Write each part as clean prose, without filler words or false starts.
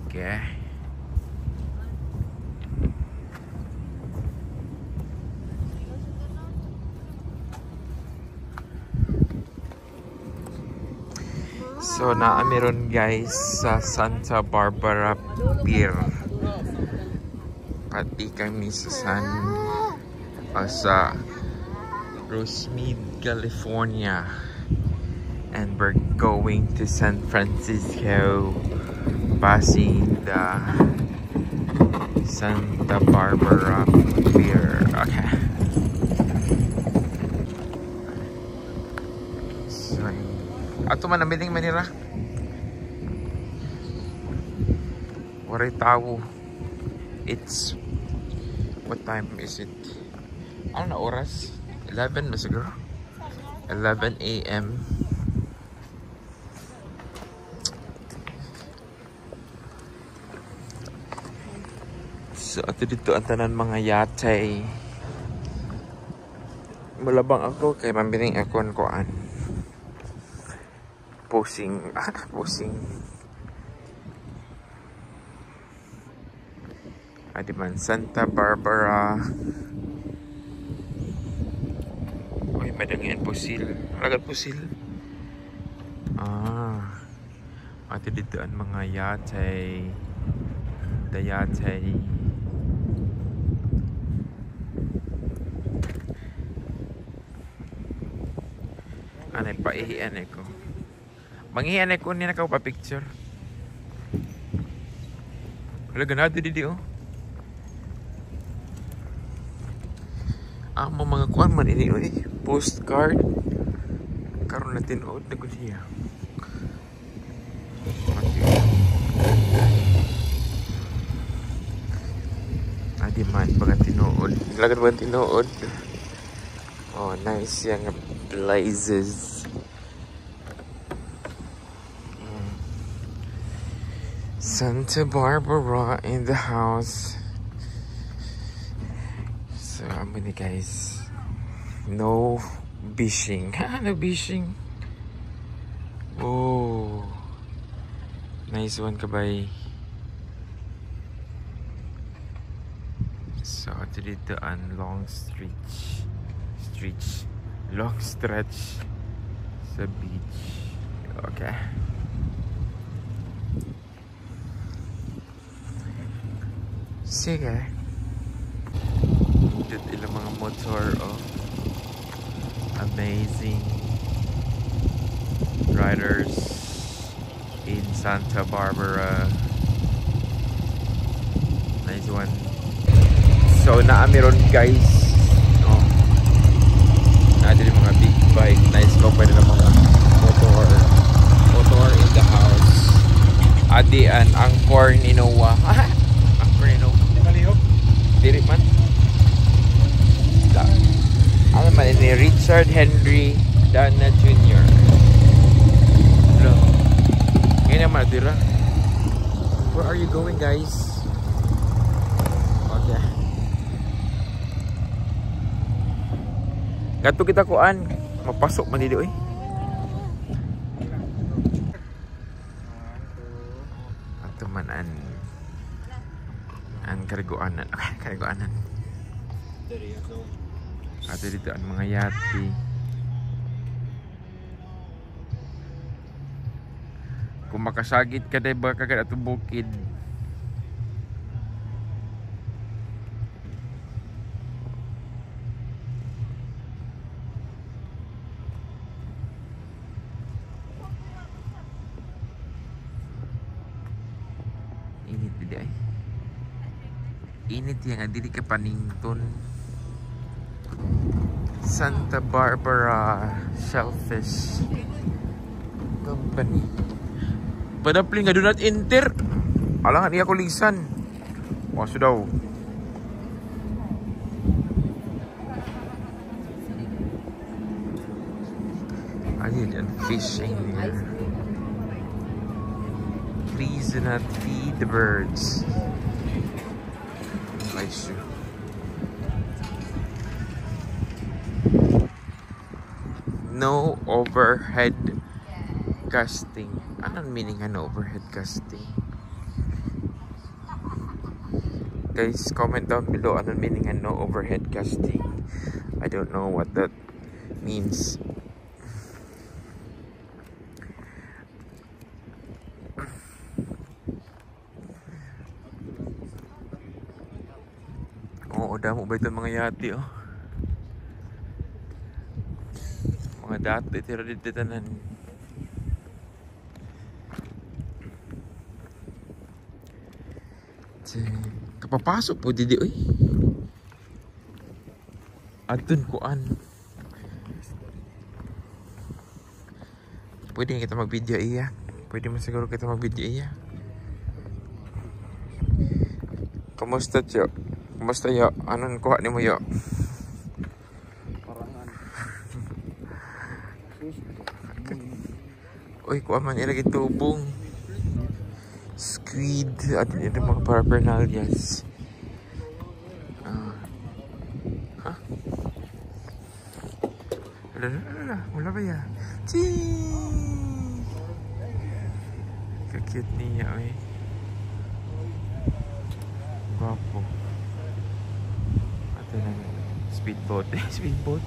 Okay. So meron guys sa Santa Barbara Pier. Pati kami sa Rosemead, California. And we're going to San Francisco, passing the Santa Barbara Pier. Okay. So, ato man namiling Manila. Waray tao. It's, what time is it? Ano na oras? 11 na siguro. 11 a.m. So ato dito ang tanan mga yate. Malabang ako kay mamiling akon koan. Posing. Adi man Santa Barbara. Uy, madangyan pusil. Lagat pusil. Adi dito ang mga yate. Dayate. Anay paihian ko. Manghihan ko niya nakaw pa picture. Wala ganado didi oh. Mga kuan man ini oy. Postcard. Karon na tinuod na gud siya. Adi man pag tinuod. Lagad ba tinuod? Oh, nice yang blazes. Santa Barbara in the house. So, many guys. No bishing. No bishing. Oh. Nice one kabay. So, dito ang long stretch. Long stretch sa beach. Okay. Sige. Dito ilang mga motor oh. Amazing riders in Santa Barbara. Nice one. So naamiron guys. Oh. Natin yung mga big bike. Nice ko pwede na mga motor in the house. Adi ang Angkor Ninowa. Angkor Ninowa. Diri man. Ano man ni Richard Henry Dana Jr. Hello. Ngayon naman dira. Where are you going guys? Okay. Gato kita kuan. Mapasok man dito eh. Ato man ang kariguanan. Kariguanan. Ato dito ang mga yati. Kung makasagit ka diba kagad ato bukid. Init di ay. Init yang dili ka panington. Santa Barbara Shellfish Company. Padapling nga do not enter. Alangan iya ko lisan. Waso daw. Ayun yan, fishing here. Please do not feed the birds. Bless you. No overhead casting. Anong meaning ng overhead casting? guys, comment down below ano meaning and no overhead casting. I don't know what that means. Oo, damo ba ito mga yati oh. Mga dati tira dito tanan. Kapapasok po didi oy. Adun kuan. Pwede kita mag-video iya. Pwede mo siguro kita mag-video iya. Kumusta yo? Kumusta yo? Anong kuha ni mo yo? Uy, kuha man ilagay tubong. Squid. At ito mga paraphernalias. Ha? Wala ba ya? Chee! Ka-cute niya eh. Guwapo. Ito na. Speedboat. Speedboat?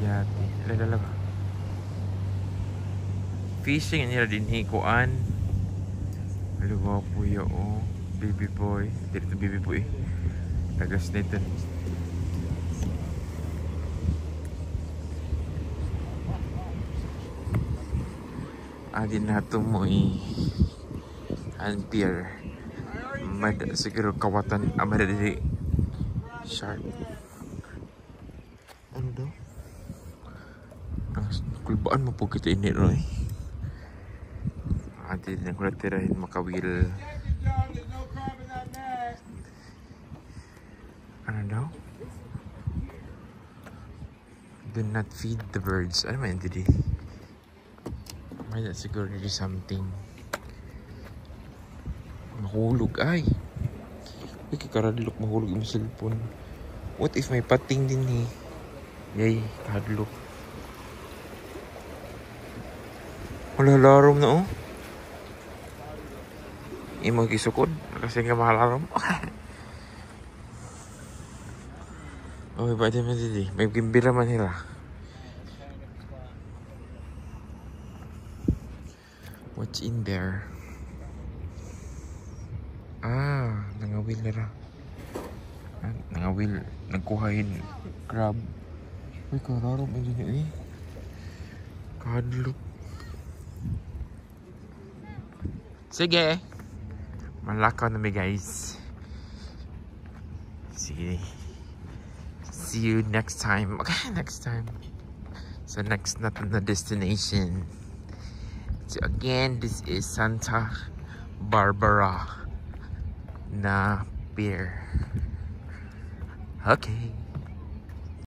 Yati. Lalala ba? Fishing nila din hikuan. Aluwa po yun oh. Baby boy. Dito baby boy. Tagas nito. Adin na ito mo Anpier. Siguro kawatan. Madadali. Shark. Ano daw? Kulbaan mo po kita ini Roy. Adin na ko natirahin makawil. Ano daw? Do not feed the birds. Ano man hindi? May na siguro nito something. Mahulog ay. Uy, kakaradlok mahulog yung cellphone. What if may pating din eh? Yay, kadlok. Wala larom na oh. Imo gisukod kasi nga mahalarom. Oh, ba di man didi. May gimbira man nila. What's in there? Ah, nangawil na ra. Nangawil, nagkuhain crab. Uy, kararom din eh. Kadlok. Sige. Malakaw na mi guys. Sige. See you next time. Okay, next time. So next not on the destination. So again, this is Santa Barbara na pier. Okay.